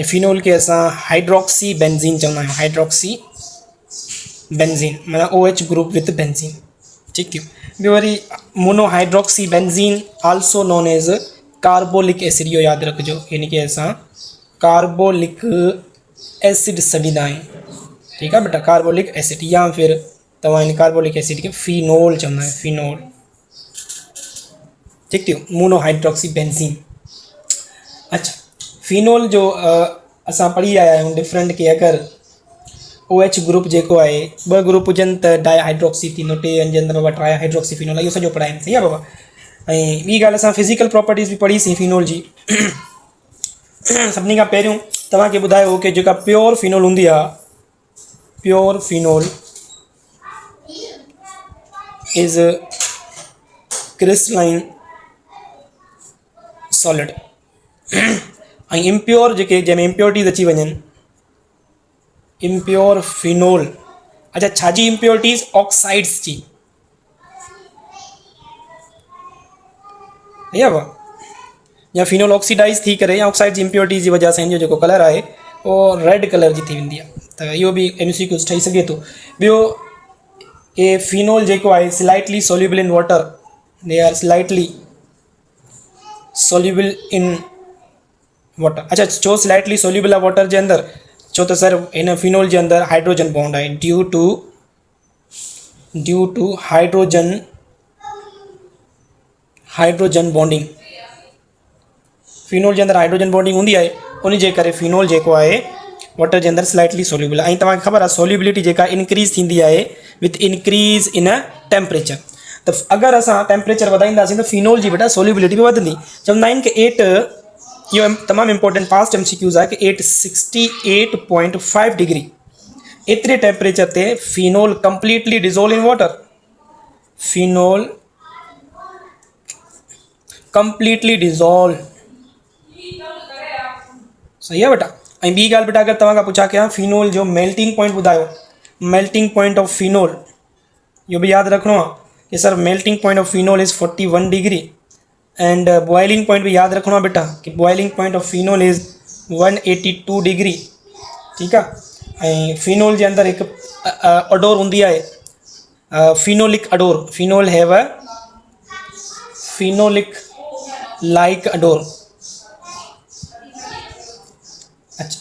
Phenol के असां hydroxy benzene चवंदा आहियूं। हाइड्रोक्सी बेंजीन माना OH ग्रुप विथ बेंजीन। ठीक थियो। ॿियो वरी monohydroxy benzene also known as carbolic acid, इहो यादि रखिजो। यानी कि असां कार्बोलिक एसिड सॾींदा आहियूं। ठीक है बेटा, कार्बोलिक एसिड या फिर तव्हां इन कार्बोलिक एसिड के फिनोल चवंदा आहियो, फिनोल। ठीक थियो, मोनोहाइड्रोक्सी बेंजीन। अच्छा, फिनोल जो असां पढ़ी आया आहियूं डिफरेंट कि अगरि OH ग्रुप जेको आहे ॿ ग्रुप हुजनि त डाइहाइड्रोक्सी थींदो, टे जे अंदरि बाबा ट्राइहाइड्रोक्सी फिनोल, इहो सॼो पढ़ाइनि। सही आहे बाबा। ऐं ॿी ॻाल्हि असां फिज़िकल प्रॉपर्टीज़ बि पढ़ीसीं फिनोल जी। सभिनी खां पहिरियों तव्हांखे ॿुधायो कि जेका प्योर फिनोल हूंदी आहे, pure phenol is crystalline solid. ऐं इम्प्योर जेके जंहिंमें इम्प्योरिटीज़ अची वञनि, इम्प्योर फिनोल, अच्छा छाजी इम्प्योरिटीज़? ऑक्साइड्स जी। या बा या फिनोल ऑक्सीडाइज़ थी करे या ऑक्साइड जी इम्प्योरिटीज़ जी वजह सां हिन जो जेको कलर आहे उहो रेड कलर जी थी वेंदी आहे। त इहो बि MCQ ठही सघे थो। ॿियो कि फिनोल जेको आहे slightly soluble in water, they are slightly soluble in water. अच्छा, छो स्लाइटली सोल्यूबल आहे वाटर जे अंदरि? छो त सर हिन फिनोल जे अंदरि हाइड्रोजन बॉन्ड आहे, due to hydrogen bonding. Phenol जे अंदरि हाइड्रोजन बॉन्डिंग हूंदी आहे, उन जे करे फिनोल जेको आहे वाटर जे अंदरि स्लाइटली सोल्यूबल आहे। ऐं तव्हांखे ख़बर आहे सोल्यूबिलिटी जेका इंक्रीज़ थींदी आहे विथ इंक्रीज़ इन टेम्परेचर। त अगरि असां टेम्परेचर वधाईंदासीं त फिनोल जी बेटा सोल्यूबिलिटी बि वधंदी। चवंदा आहिनि कि 8, इहो तमामु इंपॉर्टेंट पास्ट MCQs आहे कि 868.5 डिग्री एतिरे टेम्परेचर ते phenol completely dissolve in water. Phenol completely dissolve. सही है बेटा। ऐं ॿी ॻाल्हि बेटा, अगरि तव्हां खां पुछा कयां फिनोल जो मेल्टिंग पॉइंट ॿुधायो, मेल्टिंग पॉइंट ऑफ फिनोल, इहो बि यादि रखिणो आहे कि sir melting point of phenol is 41 degree. And boiling point भी याद रखना बेटा कि boiling point of phenol is 182 degree. ठीक है। फिनोल के अंदर एक अडोर होंगी है, phenolic adore. Phenol have a phenolic like adore. अच्छा,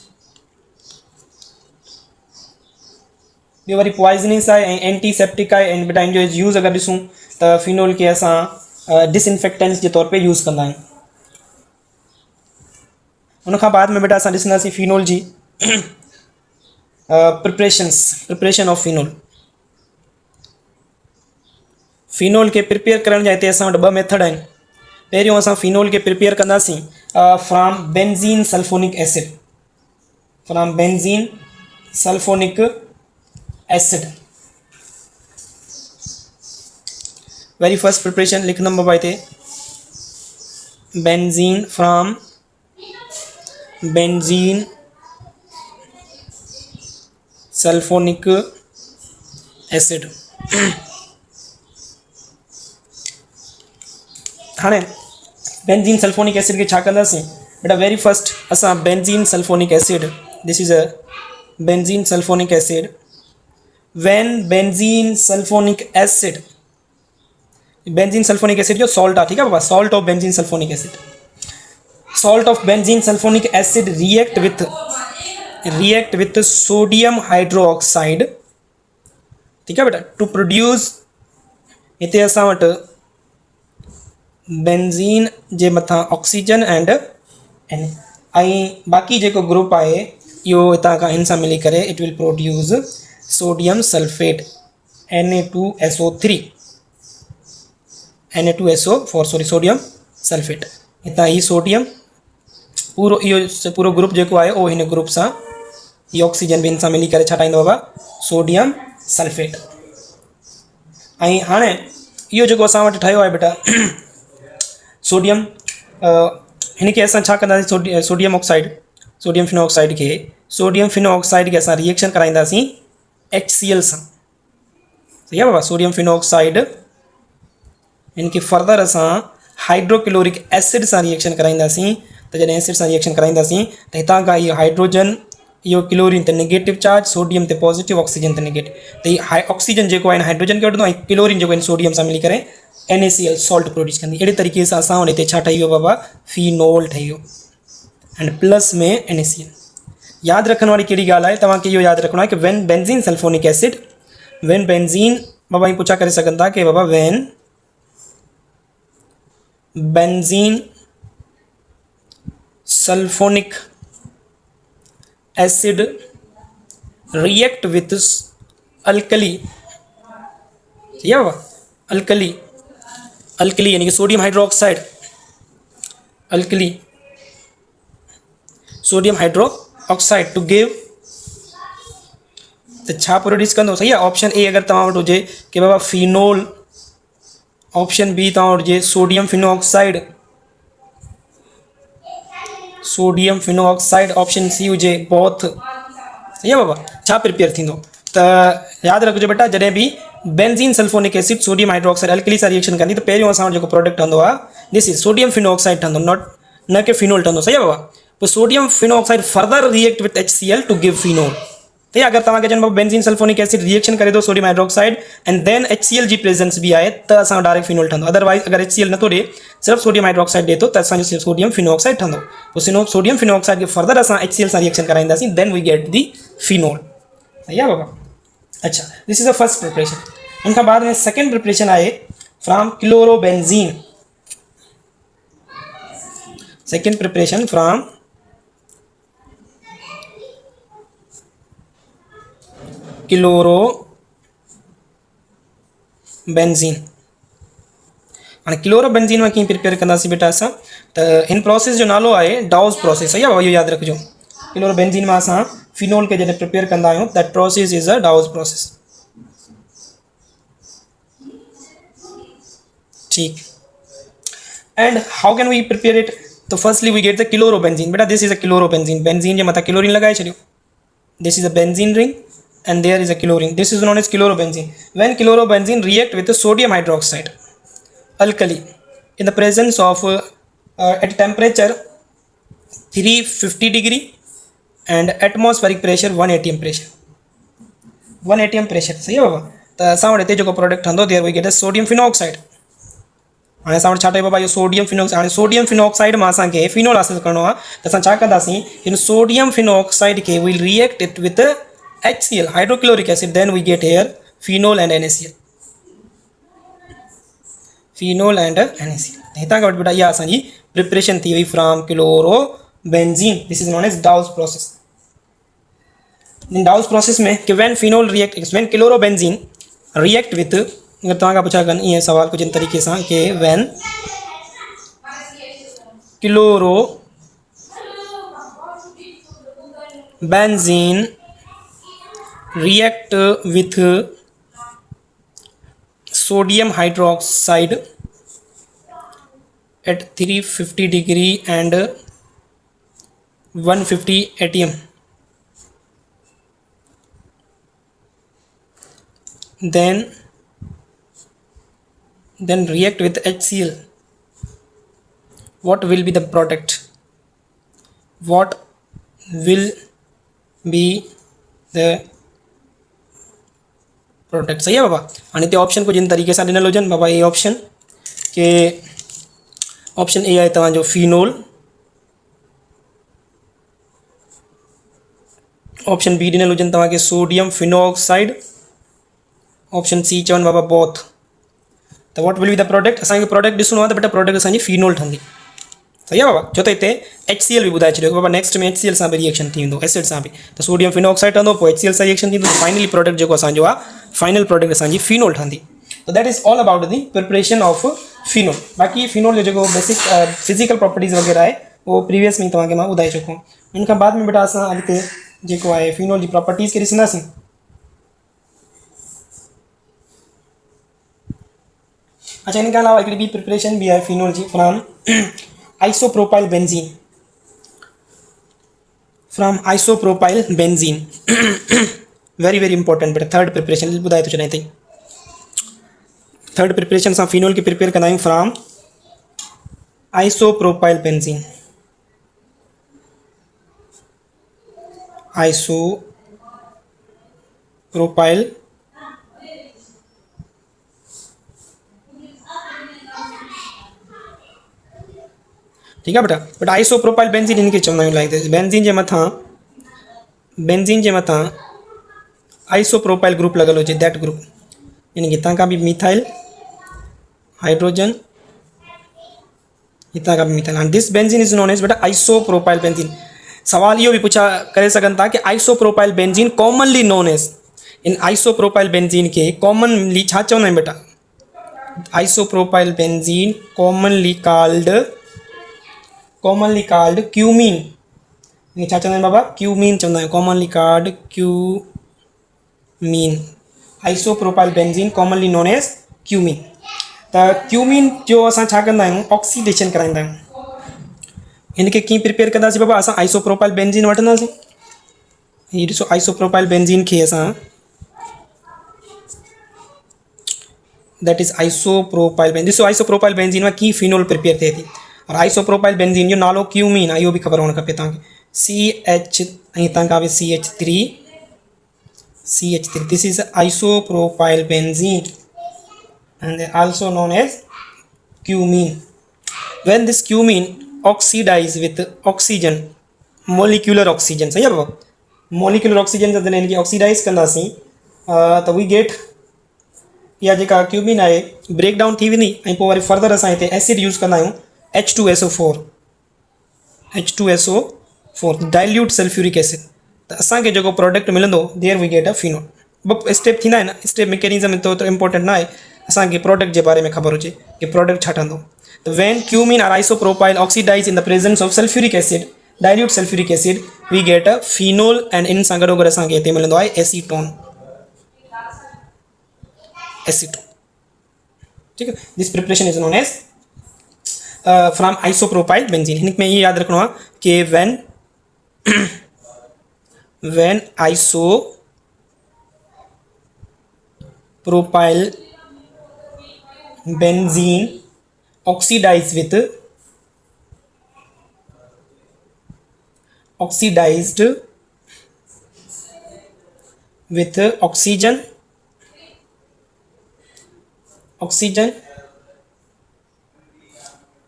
ये वरी पॉइजनिस है, एंटीसेप्टिक है। एंड बेटा इन जो यूज़ अगर ॾिसूं तो फिनोल के असां डिसइंफेक्टेंट्स के तौर पे यूज़ कंदा आहियूं। उन खां बाद में बेटा असां ॾिसंदासीं फिनोल जी प्रिपरेशन ऑफ फिनोल। फिनोल के प्रिपेयर करण जा हिते असां वटि ॿ मेथड आहिनि। पहिरियों असां फिनोल के प्रिपेयर कंदासीं from benzene sulphonic acid, from benzene sulphonic acid. Very first preparation लिखना बाबा हिते, benzene from benzene sulphonic acid. हाँ, बेंजीन सल्फोनिक एसिड के छा कंदासीं बेटा? वेरी फर्स्ट असां benzene sulphonic acid, this is a benzene sulphonic acid. When benzene sulphonic acid, benzene sulphonic acid जो सॉल्ट है, ठीक है बाबा, salt of benzene sulphonic acid, salt of benzene sulphonic acid react with sodium hydroxide. ठीक है बेटा, to produce, इतने असां वटि बेंजीन जे मथा ऑक्सीजन एंड बाकी जो ग्रुप है यो इतना का इन मिली करे it will produce sodium sulphate Na2SO3, Na2SO4 sorry sodium sulphate. इतना ही सोडियम पूरो यो पूरो ग्रुप जो है वो इन ग्रुप से ये ऑक्सीजन भी इन मिली करे छा ठाहींदो बाबा? Sodium sulphate. हाँ यो जो असां वटि ठहियो है बेटा सोडियम, इनके असां छा कंदासीं? सोडियम ऑक्साइड, सोडियम फिनोऑक्साइड के, सोडियम फिनोऑक्साइड के असां रिएक्शन कराईंदासीं HCl सां। सही है बाबा, सोडियम फिनोऑक्साइड इनके फर्दर असां हाइड्रोक्लोरिक एसिड सां रिएक्शन कराईंदासीं त जॾहिं एसिड सां रिएक्शन कराईंदासीं त हितां खां इहो हाइड्रोजन इहो क्लोरीन ते नेगेटिव चार्ज, सोडियम ते पॉजिटिव, ऑक्सीजन ते नेगेटिव। त हीअ ऑक्सीजन जेको आहे हाइड्रोजन खे वठंदो ऐं क्लोरीन जेको आहे सोडियम सां मिली करे NaCl सॉल्ट प्रोड्यूस कंदी। अहिड़े तरीक़े सां असां हुन ते छा ठही वियो बाबा, फिनोल ठही वियो एंड प्लस में NaCl। यादि रखण वारी कहिड़ी ॻाल्हि आहे, तव्हांखे इहो यादि रखिणो आहे कि when benzene sulphonic acid, when benzene, बाबा ही पुछा करे सघनि था कि बाबा when benzene sulphonic acid react with alkali, या बाबा अल्कली, अल्कली यानी कि sodium hydroxide, alkali sodium hydroxide to give त छा प्रोड्यूस कंदो, सही आहे। ऑप्शन ए अगर तव्हां वटि हुजे कि बाबा फिनोल, ऑप्शन बी तव्हां वटि हुजे सोडियम फिनोऑक्साइड, सोडियम फिनोऑक्साइड, ऑप्शन सी हुजे बोथ, सही आहे बाबा। छा प्रिपेयर थींदो त यादि रखिजो बेटा, जॾहिं बि benzene sulphonic acid sodium hydroxide alkali सां रिएक्शन कंदी त पहिरियों असां वटि जेको प्रोडक्ट ठहंदो आहे दिस इज सोडियम फिनोऑक्साइड ठहंदो, न कि फिनोल ठहंदो, सही आहे बाबा। पोइ sodium phenoxide further react with HCl to give phenol. तो अगर तव्हांखे चवनि बाबा बेंज़ीन सल्फोनिक एसिड रिएक्शन करे थो sodium hydroxide and then HCl जी प्रेजेंस भी आहे त असां डायरेक्ट फिनोल ठहंदो। अदरवाइज अगर HCl नथो ॾे, सिर्फ़ु सोडियम हाइड्रोक्साइड ॾे थो त असांजो सोडियम फिनोऑक्साइड ठहंदो। पोइ सोडियम फिनोऑक्साइड खे फर्दर असां HCl सां रिएक्शन कराईंदासीं, then we get the phenol, सही आहे बाबा। अच्छा, this is the first preparation. उन खां बाद में सेकेंड प्रिपरेशन आहे from chlorobenzene. Second preparation from chlorobenzene. हाणे क्लोरोबेंजीन में कीअं प्रिपेयर कंदासीं बेटा असां, त हिन प्रोसेस जो नालो आहे डाउस प्रोसेस, सही आहे, इहो यादि रखिजो। क्लोरोबेंजीन में असां फिनोल के जॾहिं प्रिपेयर कंदा आहियूं that process is a Dow's process, ठीक। And how can we prepare it, तो firstly we get the chlorobenzene. बेटा this is a chlorobenzene, benzene जे मथां क्लोरीन लगाए छॾियो, this is a benzene ring and there is a chlorine, this is known as chlorobenzene. When chlorobenzene react with the sodium hydroxide alkali in the presence of at temperature 350 degree and atmospheric pressure 1 atm pressure, 1 atm pressure, सही है बाबा। त असां वटि हिते जेको product ठहंदो there we get a sodium phenoxide. हाणे असां वटि छा ठहे बाबा, इहो सोडियम फिनोऑक्साइड। हाणे सोडियम फिनोऑक्साइड मां असांखे फिनोल हासिल करिणो आहे त असां छा कंदासीं, हिन सोडियम फिनोऑक्साइड खे will react it with HCl, hydrochloric acid, then we get here phenol and NaCl, phenol and NaCl। हितां खां वठी बेटा इहा असांजी प्रिपरेशन थी वई from chlorobenzene. This is known as Dow's process. इन डाउस प्रोसेस में कि when phenol react, when chlorobenzene react with, अगर तव्हां पुछा कनि ईअं सवाल कुझु इन तरीक़े सां कि when chlorobenzene react with sodium hydroxide at 350 degree and 150 atm, then react with HCl, what will be the product, what will be the product, सही है बाबा। हाणे हिते ऑप्शन कुझु इन तरीक़े सां ॾिनल हुजनि बाबा। ए ऑप्शन के ऑप्शन ए आहे तव्हांजो फिनोल, ऑप्शन बी ॾिनल हुजनि तव्हांखे सोडियम फिनोऑक्साइड, ऑप्शन सी चवनि बाबा बोथ। त what will be the product, असांखे प्रोडक्ट ॾिसणो आहे त बेटा प्रोडक्ट असांजी फिनोल ठहंदी, सही आहे बाबा। छो त हिते HCl बि ॿुधाए छॾियो बाबा, नेक्स्ट में HCl सां बि रिएक्शन थी वेंदो, एसिड सां बि, त सोडियम फिनोऑक्साइड ठहंदो, पोइ HCl सां रिएक्शन थींदो, फाइनली प्रोडक्ट जेको असांजो आहे, फाइनल प्रोडक्ट असांजी फिनोल ठहंदी। त that is all about the preparation of phenol. बाक़ी फिनोल जो जेको बेसिक फिजिकल प्रॉपर्टीज़ वग़ैरह आहे उहो प्रीवियस में तव्हांखे मां ॿुधाए चुको आहियां। इन खां बाद में बेटा असां अॻिते जेको आहे फिनोल जी प्रॉपर्टीज़ खे ॾिसंदासीं। अच्छा, इन खां अलावा हिकिड़ी ॿी प्रिपरेशन बि आहे फिनोल जी from isopropyl benzene, from isopropyl benzene. Very very important बेटा, थर्ड प्रिपरेशन ॿुधाए थो छॾियां ताईं। थर्ड प्रिपरेशन सां फिनोल खे प्रिपेयर कंदा आहियूं फ्रॉम आइसोप्रोपाइल बेंजीन। आइसोप्रोपाइल ठीक है बेटा। बट आइसोप्रोपाइल बेंजीन इनके चवंदा आहियूं लाइक दिस। बेंजीन जे मथां आइसोप्रोपाइल ग्रुप लॻल हुजे, दैट ग्रुप, यानी कि हितां खां बि मिथाइल हाइड्रोजन, हितां खां बि मिथाइल। हाणे this benzene is known as बेटा आइसोप्रोपाइल बेंजीन। सवाल इहो बि पुछा करे सघनि था कि isopropyl benzene commonly known as, इन आइसोप्रोपाइल बेंजीन खे कॉमनली छा चवंदा आहियूं बेटा? Isopropyl benzene commonly called cumene. छा चवंदा आहिनि बाबा? क्यूमीन चवंदा आहियूं, commonly called cumene. Isopropyl benzene commonly known as cumene. त क्यूमीन जो असां छा कंदा आहियूं? ऑक्सीडेशन कराईंदा आहियूं। इनखे कीअं प्रिपेयर कंदासीं बाबा? असां आइसोप्रोपाइल बेंजीन वठंदासीं, हीअ ॾिसो आइसोप्रोपाइल बेंजीन खे असां, दैट इज़ आइसोप्रोपाइल बेंजीन। ॾिसो आइसोप्रोपाइल बेंजीन में कीअं फिनोल प्रिपेयर थिए थी, और आइसोप्रोपाइल बेंजीन जो नालो क्यूमीन आहे, इहो बि ख़बर हुअणु खपे तव्हांखे। CH ऐं हितां खां बि CH3, this is isopropyl benzene and they also known as cumene. When this cumene oxidize with oxygen, molecular oxygen, सही है बाबा? molecular oxygen जॾहिं इनखे ऑक्सीडाइज कंदासीं त वी गेट, इहा जेका क्यूमीन आहे ब्रेक डाउन थी वेंदी, ऐं पोइ वरी फर्दर असां हिते एसिड यूज़ कंदा आहियूं H2SO4 डाइल्यूट सल्फ्यूरिक एसिड। त असांखे जेको प्रोडक्ट मिलंदो there we get a phenol. ॿ स्टेप थींदा आहिनि, स्टेप मैकेनिज़म तो इम्पोर्टेंट न आहे, असांखे प्रोडक्ट जे बारे में ख़बर हुजे कि प्रोडक्ट छा ठहंदो। त when cumene or isopropyl oxidize in the presence of sulphuric acid, dilute sulphuric acid, we get a phenol, and in सां गॾोगॾु असांखे हिते मिलंदो आहे एसीटोन। ठीक है, this preparation is known as from isopropyl benzene. हिन में ये याद रखना है कि when isopropyl benzene oxidized with oxygen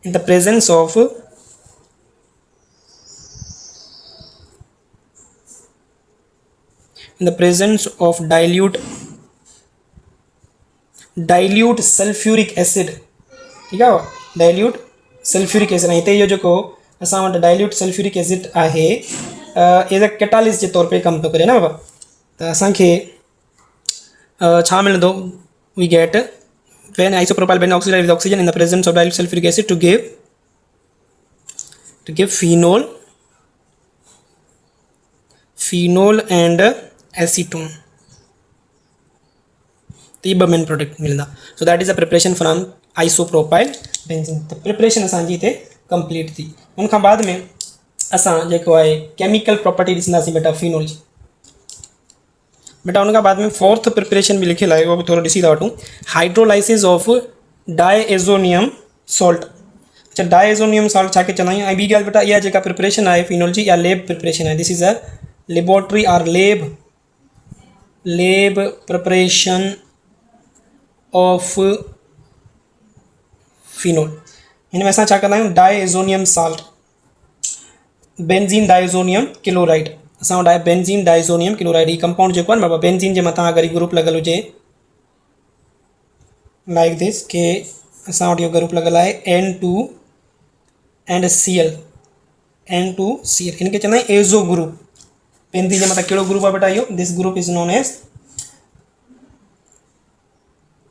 in the presence of dilute sulfuric acid, ठीक है, डाइल्यूट सल्फ्यूरिक एसिड। हिते इहो जेको असां वटि डाइल्यूट सल्फ्यूरिक एसिड आहे, एज अ कैटालिस्ट जे तौर पे कमु थो करे न बाबा। त असांखे छा मिलंदो? We get when isopropyl benzene oxidized with oxygen in the presence of dilute sulfuric acid to give phenol and acetone. तो ये मेन प्रोडक्ट मिलंदा। So that is a preparation from isopropyl benzene. त प्रिपरेशन असांजी हिते complete थी। उन खां बाद में असां जेको आहे केमिकल प्रॉपर्टी ॾिसंदासीं बेटा फिनोल जी। बेटा उन खां बाद में फोर्थ प्रिपरेशन भी लिखियल आहे, उहो बि थोरो ॾिसी था वठूं। Hydrolysis of diazonium salt. अच्छा, डायएज़ोनियम सॉल्ट छा खे चवंदा आहियूं? ऐं ॿी ॻाल्हि बेटा, इहा जेका प्रिपरेशन आहे फिनोल जी, इहा लैब प्रिपरेशन आहे। दिस इज़ अ लेबोरेटरी और लैब प्रिपरेशन ऑफ फिनोल। हिन में असां छा कंदा आहियूं? डायएज़ोनियम सॉल्ट, बेंजीन डायज़ोनियम क्लोराइड। असां वटि आहे बेंजीन डायज़ोनियम क्लोराइड। ही कंपाउंड जेको आहे न बाबा, बेंजीन जे मथां अगरि ग्रुप लॻल हुजे लाइक दिस, के असां वटि इहो ग्रुप लॻल आहे N2 एंड Cl, N2Cl, इनखे चवंदा आहियूं एज़ो ग्रुप। बेंजीन जे मथां कहिड़ो ग्रुप आहे बेटा इहो? This group is known as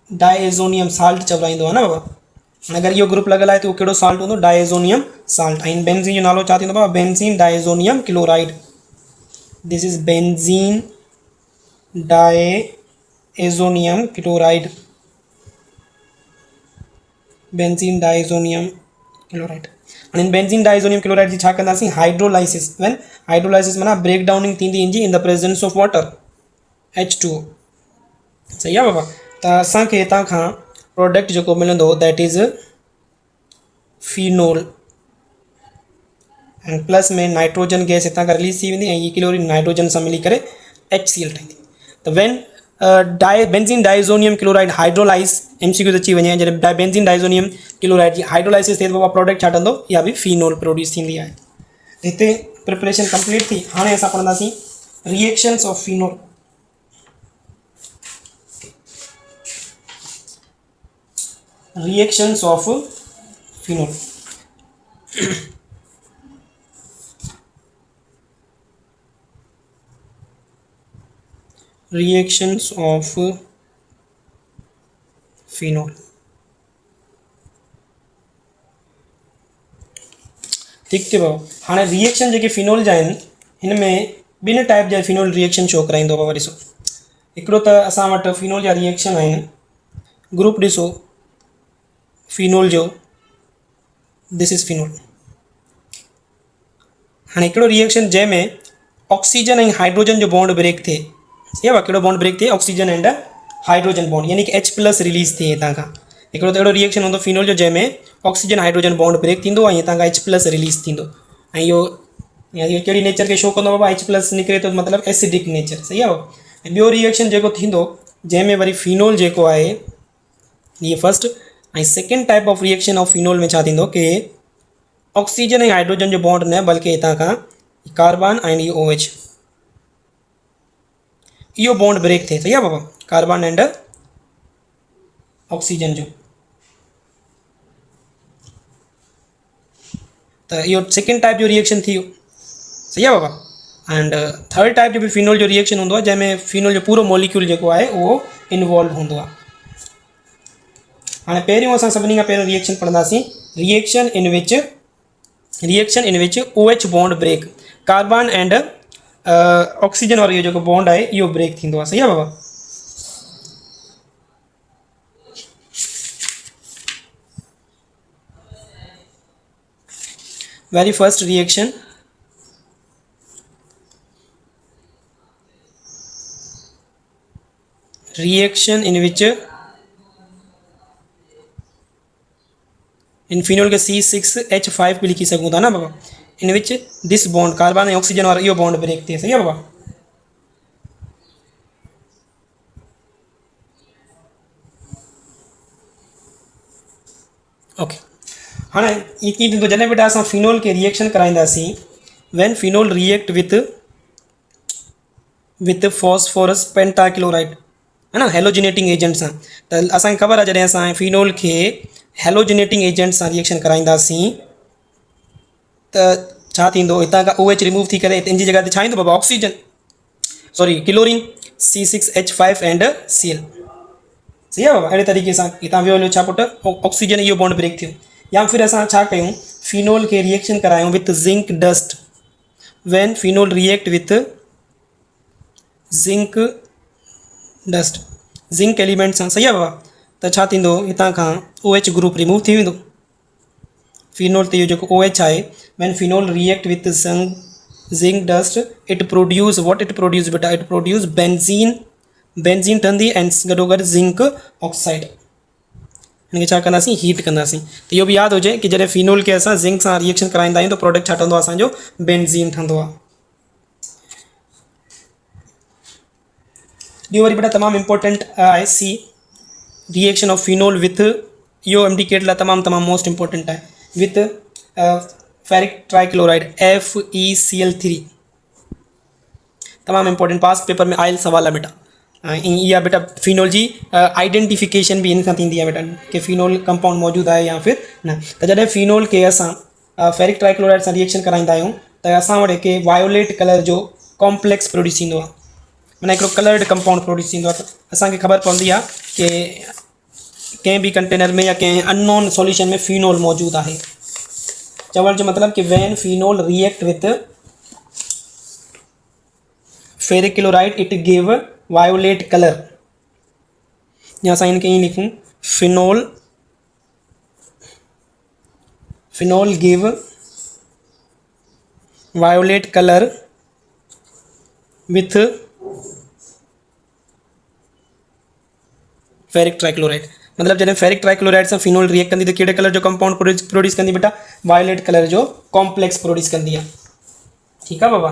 diazonium salt चवराईंदो आहे न बाबा। अगरि इहो ग्रुप लॻल आहे त उहो कहिड़ो सॉल्ट हूंदो? डायएज़ोनियम सॉल्ट। ऐं बेंजीन जो नालो छा थींदो बाबा? Benzene diazonium chloride. This is benzene diazonium chloride. Benzene diazonium chloride. And इन बेंजीन डायज़ोनियम क्लोराइड जी छा कंदासीं? हाइड्रोलाइसिस। व्हेन हाइड्रोलाइसिस माना ब्रेक डाउनिंग थींदी in the presence of water, H2O। सही आहे बाबा। त असांखे हितां खां प्रोडक्ट जेको मिलंदो that is phenol. And plus में नाइट्रोजन गैस हितां खां रिलीज़ थी वेंदी ऐं हीअ क्लोरीन नाइट्रोजन सां मिली करे HCl ठाहींदी। त when benzene diazonium chloride hydrolyse MCQ अची वञे जॾहिं बेंजीन डाइज़ोनियम क्लोराइड जी हाइड्रोलाइसिस थिए त बाबा प्रोडक्ट छा ठहंदो, इहा बि फिनोल प्रोड्यूस थींदी आहे। हिते प्रिपरेशन कंप्लीट थी। हाणे असां पढ़ंदासीं reactions of phenol. Reactions of phenol. Reactions of phenol. ठीक थी भाउ। हाँ रिएक्शन जो फिनोल जा इनमें बिन टाइप जा फिनोल रिएक्शन शो कराइंदो बाबा। ॾिसो हिकिड़ो त असां वटि फिनोल जा रिएक्शन आहिनि, ग्रुप ॾिसो फिनोल जो, दिस इज़ फिनोल। हाँ हिकिड़ो रिएक्शन जंहिंमें ऑक्सीजन ऐं हाइड्रोजन जो बॉन्ड ब्रेक थिए, सही आहे। कहिड़ो बॉन्ड ब्रेक थिए, ऑक्सीजन एंड हाइड्रोजन बॉन्ड, यानी कि H+ रिलीज़ थिए हितां खां। हिकिड़ो त अहिड़ो रिएक्शन हूंदो फिनोल जो जंहिंमें ऑक्सीजन हाइड्रोजन बॉन्ड ब्रेक थींदो ऐं हितां खां H+ रिलीज़ थींदो। ऐं इहो कहिड़ी नेचर खे शो कंदो बाबा, H+ निकिरे थो मतिलबु एसिडिक नेचर, सही आहे। ऐं ॿियो रिएक्शन जेको थींदो जंहिंमें वरी फिनोल जेको आहे, ये फर्स्ट ऐं second type of reaction of phenol में छा थींदो कि ऑक्सीजन ऐं हाइड्रोजन जो बॉन्ड न बल्कि हितां खां कार्बन एंड इहो OH, इहो बॉन्ड ब्रेक थिए, सही आहे बाबा, कार्बन एंड ऑक्सीजन जो। त इहो सेकेंड टाइप जो रिएक्शन थी वियो, सही आहे बाबा। एंड थर्ड टाइप जो बि फिनोल जो रिएक्शन हूंदो आहे जंहिंमें फिनोल जो पूरो मॉलिक्यूल जेको आहे उहो इन्वॉल्व हूंदो आहे। हाणे पहिरियों असां सभिनी खां पहिरियों रिएक्शन पढ़ंदासीं, reaction in which OH bond break, carbon and oxygen वारो इहो जेको बॉन्ड आहे इहो ब्रेक थींदो आहे, सही आहे बाबा। Very first reaction, reaction in which इन फिनोल के C6H5 भी लिखी सकूँ था ना बाबा, in which this bond carbon and oxygen वाला यो बॉन्ड ब्रेक थिए, सही है बाबा। ओके हाँ ये कीअं थींदो जॾहिं बेटा असां फिनोल के रिएक्शन कराईंदासीं, when phenol react with phosphorus pentachloride, है ना, हेलोजिनेटिंग एजेंट सां, त असांखे ख़बर आहे जॾहिं असां फिनोल खे हेलोजिनेटिंग एजेंट सां रिएक्शन कराईंदासीं त छा थींदो, हितां खां OH रिमूव थी करे इन जी जॻह ते छा ईंदो बाबा, oxygen, sorry chlorine, C6H5 and Cl, सही आहे बाबा। अहिड़े तरीक़े सां हितां वियो हलियो छा पुटु, ऑक्सीजन इहो बॉन्ड ब्रेक थियो। या फिर असां छा कयूं, फिनोल खे रिएक्शन करायूं with zinc dust, when phenol react with zinc dust, zinc element सां, सही आहे बाबा, त छा थींदो, हितां खां OH ग्रुप रिमूव थी वेंदो। फिनोल ते इहो जेको OH आहे, when phenol react with zinc dust it produce what it produce बेटा, इट प्रोड्यूस बेंजीन ठहंदी एंड गॾोगॾु ज़िंक ऑक्साइड, हिनखे छा कंदासीं, हीट कंदासीं। त इहो बि यादि हुजे कि जॾहिं फिनोल खे असां ज़िंक सां रिएक्शन कराईंदा आहियूं त प्रोडक्ट छा ठहंदो आहे, असांजो बेंजीन ठहंदो आहे। ॿियो वरी बेटा तमामु इम्पोर्टेंट आहे C, reaction of phenol with, इहो इंडिकेट लाइ तमामु मोस्ट इम्पोर्टेंट आहे, विथ फेरिक ट्राइक्लोराइड FeCl3, तमामु इम्पोर्टेंट, पास पेपर में आयल सवाल आहे बेटा। इहा बेटा फिनोल जी आइडेंटिफिकेशन भी इन सां थींदी आहे बेटा कि फिनोल कंपाउंड मौजूदु आहे या फिर न। त जॾहिं फिनोल खे असां फेरिक ट्राइक्लोराइड सां रिएक्शन कराईंदा आहियूं त असां वटि हिकु वायोलेट कलर जो कॉम्प्लेक्स प्रोड्यूस थींदो आहे, माना हिकिड़ो कलर्ड कंपाउंड प्रोड्यूस थींदो आहे। त असांखे ख़बर पवंदी आहे कि कंहिं बि कंटेनर में या कंहिं अननोन सॉल्यूशन में फिनोल मौजूदु आहे। चवण जो मतिलबु कि when phenol react with ferric chloride it give violet colour, या असां इनके ईअं लिखूं, phenol give violet colour with ferric trichloride. मतलब जैसे फेरिक ट्राइक्लोराइड से फिनोल रिएक्ट कंदी तो कहिड़े कलर जो कंपाउंड प्रोड्यूस कंदी बेटा, वायलेट कलर जो कॉम्प्लेक्स प्रोड्यूस कंदी है। ठीक है बाबा।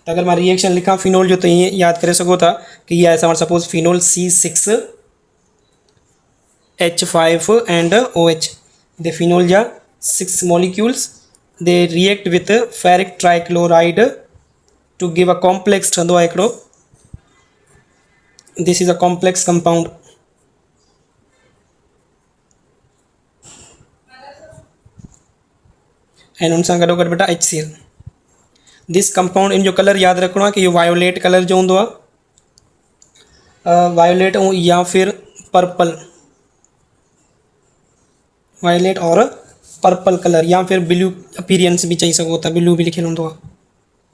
तो अगर मैं रिएक्शन लिखा फिनोल जो, तो ये याद करे सको था कि ये ऐसा suppose phenol C6H5 and OH, the phenol जा 6 molecules, they react with ferric trichloride to give a complex ठहंदो आहे हिकिड़ो, this is a complex compound। And उन सां गॾोगॾु बेटा HCl। दिस कंपाउंड इन जो कलर यादि रखिणो आहे कि इहो वायोलेट कलर जो हूंदो आहे, वायोलेट ऐं या फिर पर्पल, वायलेट और पर्पल कलर, या फिर ब्लू अपीरियंस भी चई सको था, ब्लू भी लिखियल हूंदो आहे,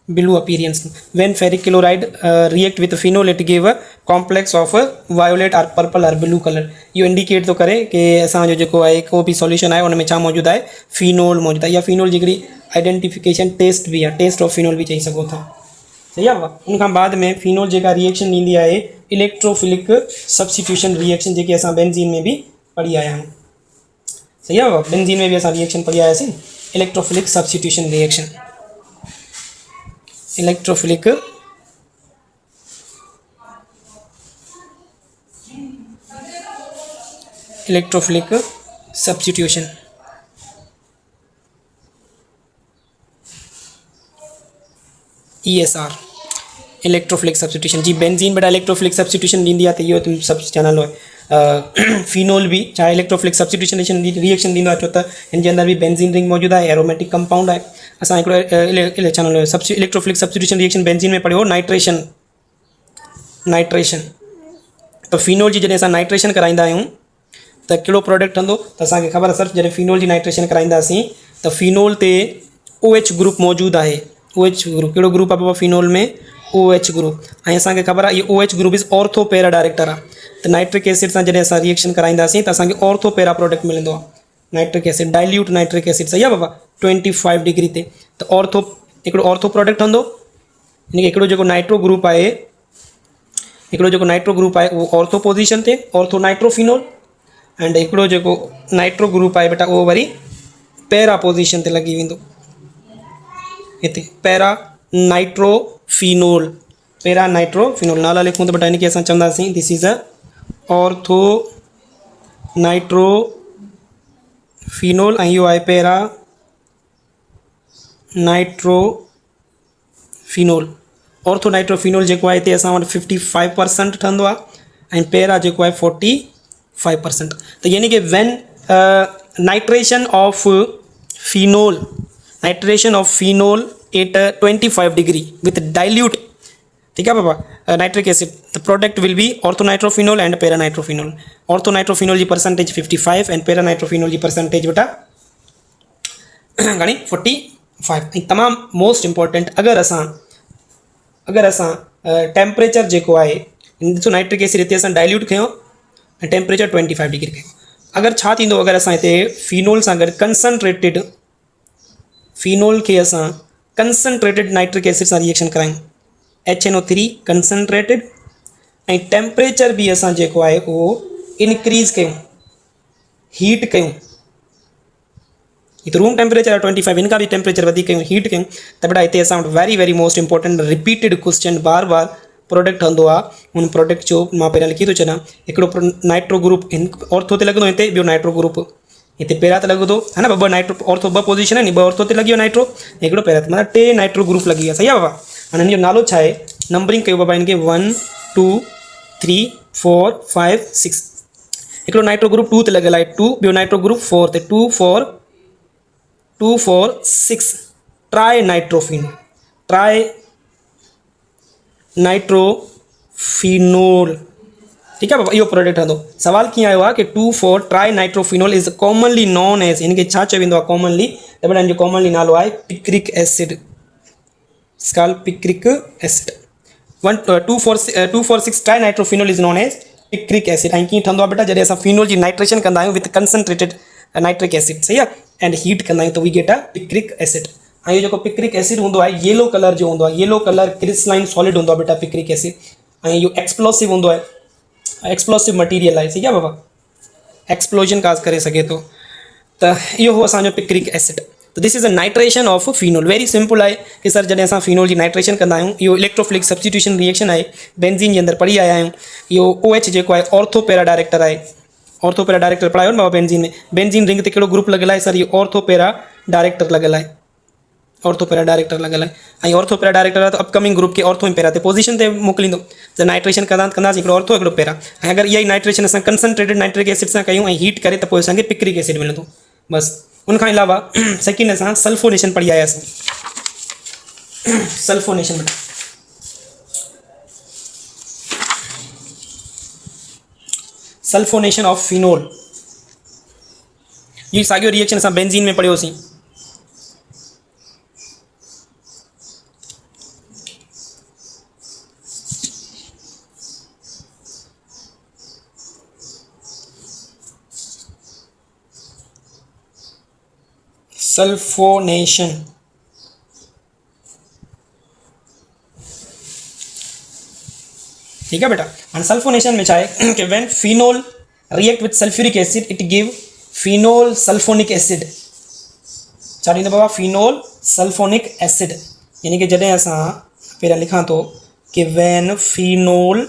blue appearance. When ferric chloride react with phenol it give a complex of violet और पर्पल और ब्लू कलर। इहो इंडिकेट थो करे कि असांजो जेको आहे को बि सॉल्यूशन आहे उन में छा मौजूदु आहे, फिनोल मौजूदु आहे, या फिनोल जी हिकिड़ी आइडेंटिफिकेशन टेस्ट भी आहे, टेस्ट ऑफ फिनोल भी चई सघो था। सही आहे बाबा। उन खां बाद में फिनोल जेका रिएक्शन ॾींदी आहे इलेक्ट्रोफिलिक सब्स्टिट्यूशन रिएक्शन, जेकी असां बेंजीन में भी पढ़ी आया आहियूं। सही है बाबा। बेंजीन में भी असां रिएक्शन पढ़ी आयासीं, electrophilic substitution reaction, electrophilic substitution. ESR, electrophilic substitution जी। बेंजीन बेटा इलेक्ट्रोफिलिक सब्स्टिट्यूशन ॾींदी आहे, त इहो तुम सभु ॼाणल आहे। फिनोल भी चाहे इलेक्ट्रोफिलिक सब्स्टिट्यूशन रिएक्शन ॾींदो आहे, छो त हिन जे अंदरि बि बेंजीन रिंग मौजूदु आहे, एरोमेटिक कंपाउंड आहे। असां हिकिड़ो इलेक्ट्रोफिलिक सब्स्टिट्यूशन रिएक्शन बेंजीन में पढ़ियो नाइट्रेशन। तो फिनोल जी जॾहिं असां नाइट्रेशन कराईंदा आहियूं त कहिड़ो प्रोडक्ट ठहंदो, त असांखे ख़बर आहे सिर्फ़ु जॾहिं फिनोल जी नाइट्रेशन कराईंदासीं त फिनोल ते OH ग्रुप मौजूदु आहे। OH ग्रुप कहिड़ो ग्रुप आहे बाबा फिनोल में, OH ग्रुप। ऐं असांखे ख़बर आहे इहो OH group is ortho para director आहे। त नाइट्रिक एसिड सां जॾहिं असां रिएक्शन कराईंदासीं त असांखे ऑर्थो पैरा प्रोडक्ट मिलंदो आहे, nitric acid, dilute nitric acid. सही आहे बाबा। 25 डिग्री ते त ऑर्थो हिकिड़ो ऑर्थो प्रोडक्ट ठहंदो। हिन खे हिकिड़ो जेको नाइट्रो ग्रुप आहे, उहो ऑर्थो पोजीशन ते, ऑर्थो नाइट्रोफिनोल, एंड हिकिड़ो जेको नाइट्रो ग्रुप आहे बेटा उहो वरी पैरा पोजीशन ते लॻी वेंदो, हिते पैरा नाइट्रोफिनोल। नाला लिखूं त बेटा हिनखे असां चवंदासीं this is a ortho nitrophenol, ऐं इहो आहे पैरा नाइट्रोफिनोल। ऑर्थो नाइट्रोफिनोल जेको आहे हिते असां वटि 55% ठहंदो आहे, ऐं पैरा जेको आहे 45%। त यानी कि when nitration of phenol at 25 degree with dilute, ठीक है बाबा, nitric acid, the product will be orthonitrophenol and paranitrophenol. Orthonitrophenol जी परसेंटेज 55 एंड पैरानाइट्रोफिनोल जी परसेंटेज बेटा घणी 45। तमाम मोस्ट इम्पॉर्टेंट, अगर असां टेम्परेचर जेको आहे, ॾिसो नाइट्रिक एसिड हिते असां डाइल्यूट कयूं ऐं टेम्परेचर 25 डिग्री कयूं। अगर छा थींदो, अगर असां हिते फिनोल सां गॾु फिनोल खे असां कंसनट्रेटेड नाइट्रिक एसिड सां रिएक्शन करायूं, HNO3 कंसनट्रेटेड, ऐं टेम्परेचर भी असां जेको आहे उहो इनक्रीज़ कयूं, हीट कयूं। तो रूम टेम्परेचर आहे 25, इनका भी टेम्परेचर वधीक कयूं, हीट कयूं, त बेटा हिते असां वटि very most important repeated question बार प्रोडक्ट हूंदो आहे। हुन प्रोडक्ट जो मां पहिरियां लिखी थो छॾां, हिकिड़ो नाइट्रो ग्रुप ऑर्थो ते लॻंदो, हिते ॿियो नाइट्रो ग्रुप हिते पैरा ते लॻंदो है न, ॿ नाइट्रो ऑर्थो, ॿ पोजीशन आहे नी, ॿ ऑर्थो ते लॻी वियो नाइट्रो, हिकिड़ो पैरा ते, मतिलबु 2 नाइट्रो ग्रुप लॻी विया। सही आहे बाबा। हाणे हिन जो नालो छा आहे, नंबरिंग कयो बाबा हिनखे 1 2 3 4 5 6। हिकिड़ो नाइट्रो ग्रुप 2 ते लॻियल आहे, 2, ॿियो नाइट्रो ग्रुप 4 ते, 2 4 6 ट्राई नाइट्रोफिनोल। ठीक है बाबा, इहो प्रोडक्ट हूंदो। सवाल कीअं आयो आहे कि 2,4 trinitrophenol is commonly known as, इनखे छा चयो वेंदो आहे कॉमनली, त बेटा हिनजो कॉमनली नालो आहे picric acid, picric acid. 2,4,6 trinitrophenol is known as picric acid. ऐं कीअं ठहंदो आहे बेटा, जॾहिं असां फिनोल जी नाइट्रेशन कंदा आहियूं विथ कंसनट्रेटेड नाइट्रिक एसिड, सही आहे, एंड हीट कंदा आहियूं, त we get a picric acid. ऐं इहो जेको पिक्रिक एसिड हूंदो आहे येलो कलर जो हूंदो आहे, येलो कलर क्रिस्टलाइन सॉलिड हूंदो आहे बेटा पिक्रिक एसिड, ऐं इहो एक्सप्लोसिव हूंदो आहे। एक्सप्लोसिव मटीरियल आहे, ठीक आहे बाबा, एक्सप्लोजन काज करे सघे थो। त इहो हो असांजो पिक्रिक एसिड। तो this is a nitration of phenol. Very simple है कि सर जॾहिं असां फिनोल जी नाइट्रेशन कंदा आहियूं, इहो इलेक्ट्रोफिलिक सब्स्टिट्यूशन रिएक्शन आहे, बेंजीन जे अंदरि पढ़ी आया आहियूं। इहो OH जेको आहे ऑर्थो पैरा डायरेक्टर आहे। ऑर्थो पैरा डायरेक्टर पढ़ायो न बाबा बेंजीन में। बेंजीन रिंग ते कहिड़ो ग्रुप लॻियल आहे सर, इहो ऑर्थो पैरा डायरेक्टर लॻियल आहे। ऑर्थो पैरा डायरेक्टर लॻियल आहे। ऐं ऑर्थो पैरा डायरेक्टर आहे त अपकमिंग ग्रुप खे ऑर्थो पैरा ते पोजीशन ते मोकिलींदो। त नाइट्रेशन कंदासीं हिकिड़ो ऑर्थो हिकिड़ो पैरा। ऐं अगरि इहा ई नाइट्रेशन असां कंसनट्रेटेड नाइट्रिक एसिड सां कयूं ऐं हीट करे त पोइ असांखे पिक्रिक एसिड मिलंदो। बसि उनखां अलावा सेकेंड असां सल्फोनेशन पढ़ी आयासीं। सल्फोनेशन बेटा, सल्फोनेशन ऑफ फिनोल। ये साॻियो रिएक्शन असां बेंजीन में पढ़ियोसीं। सल्फोनेशन ठीक है बेटा। एंड सल्फोनेशन में चाहे कि when phenol react with sulphuric acid it give phenol sulphonic acid. छा ॾींदो बाबा? Phenol sulphonic acid. यानी कि जॾहिं असां पहिरियां लिखां थो कि when phenol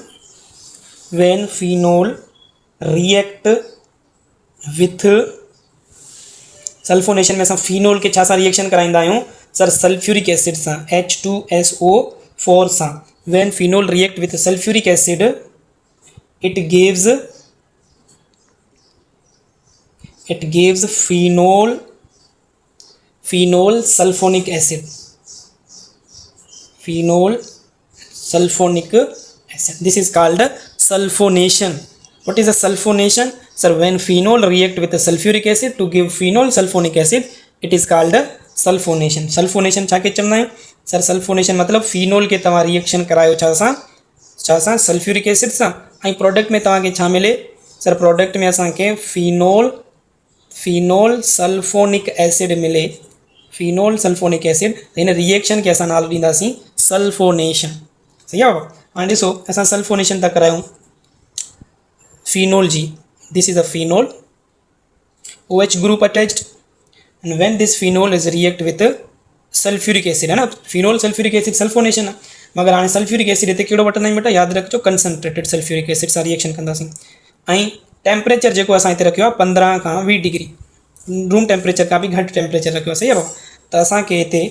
react with sulphonation में असां फिनोल के छा सां रिएक्शन कराईंदा आहियूं सर? सल्फ्यूरिक एसिड सां, H2SO4 सां। When phenol react with sulphuric acid it gives phenol sulphonic acid. Phenol sulphonic acid. This is called sulfonation. What is a sulfonation? Sir, when phenol react with a sulfuric acid to give phenol sulfonic acid, it is called sulfonation. Sulfonation छा के चवंदा आहियूं sir? Sulphonation मतलब phenol के तव्हां reaction करायो छा सां सल्फ्यूरिक एसिड सां, ऐं प्रोडक्ट में तव्हांखे छा मिले सर? प्रोडक्ट में असांखे फिनोल सल्फोनिक एसिड मिले। फिनोल सल्फोनिक एसिड, हिन रिएक्शन के असां नालो ॾींदासीं सल्फोनेशन। सही आहे बाबा। हाणे ॾिसो असां सल्फोनेशन था करायूं फिनोल जी। This is a phenol, OH group attached, and when this phenol is react with sulphuric acid, है ना। फिनोल सल्फ्यूरिक एसिड सल्फोनेशन आहे। मगर हाणे सल्फ्यूरिक एसिड हिते कहिड़ो वठंदा आहियूं बेटा? यादि रखिजो, कंसनट्रेटेड सल्फ्यूरिक एसिड सां रिएक्शन कंदासीं। ऐं टेम्परेचर जेको असां हिते रखियो आहे 15 खां 20 डिग्री, रूम टेम्परेचर खां बि घटि टेम्परेचर रखियो आहे। सही आहे बाबा। त असांखे हिते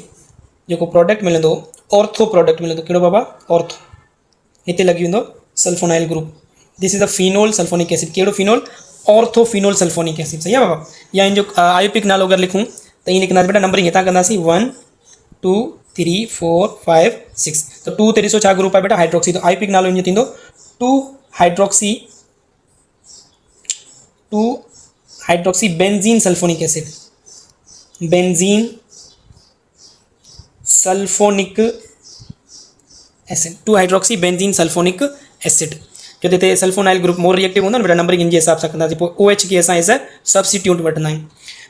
जेको प्रोडक्ट मिलंदो ऑर्थो प्रोडक्ट मिलंदो। कहिड़ो बाबा? ऑर्थो। हिते लॻी वेंदो sulphonyl group. This is a phenol sulphonic acid. कहिड़ो phenol? Ortho phenol sulphonic acid. सही आहे बाबा। या इन जो आयोपिक नालो अगरि लिखूं त ईअं लिखंदासीं बेटा, नंबरिंग हितां कंदासीं 1 2 3 4 5 6। त 2 ते ॾिसो छा ग्रुप आहे बेटा? हाइड्रोक्सी। तो आयोपिक नालो ईअं थींदो 2 hydroxy benzene sulphonic acid. Benzene sulphonic acid, 2 hydroxy benzene sulphonic acid. जो हिते सल्फोनाइल ग्रुप मोर रिएक्टिव हूंदो न बेटा, नंबरिंग इन जे हिसाब सां कंदासीं। पोइ OH खे असां एज़ अ सब्स्टिट्यूट वठंदा आहियूं।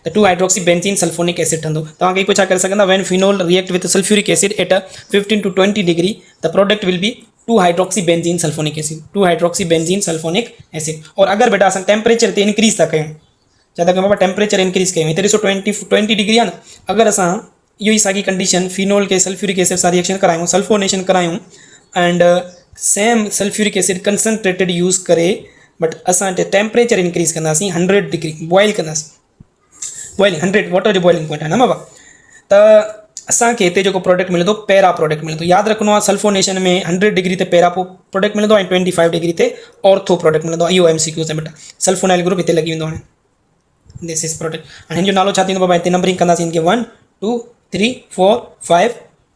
त 2 हाइड्रोक्सी बेंजीन सल्फोनिक एसिड ठहंदो। तव्हांखे हिकु छा करे सघंदा? When phenol react with sulphuric acid at 15 to 20 degree the product will be 2 hydroxy benzene sulphonic acid. 2 hydroxy benzene sulphonic acid. और अगर बेटा असां टेम्परेचर ते इंक्रीज़ था कयूं, छा था कयूं बाबा? टेम्परेचर इंक्रीज़ कयूं। हिते ॾिसो 20 डिग्री आहे न। अगरि असां इहो ई साॻी कंडीशन फिनोल के सल्फ्यूरिक एसिड सां रिएक्शन करायूं, सल्फोनेशन करायूं, and same sulphuric acid concentrated use करे, बट असां हिते टेम्परेचर इंक्रीज़ कंदासीं 100 डिग्री, बॉइल कंदासीं। बॉइलिंग 100 वाटर जो बॉइलिंग पॉइंट आहे न बाबा। त असांखे हिते जेको प्रोडक्ट मिलंदो पैरा प्रोडक्ट मिलंदो। यादि रखिणो आहे सल्फोनेशन में 100 डिग्री ते पैरा प्रोडक्ट मिलंदो ऐं 25 डिग्री ते ऑर्थो प्रोडक्ट मिलंदो। इहो MCQ आहे बेटा। सल्फोनाइल ग्रुप हिते लॻी वेंदो। हाणे दिस इज़ प्रोडक्ट। हाणे हिन जो नालो छा थींदो बाबा? हिते नंबरिंग कंदासीं इनखे 1 2 3 4 5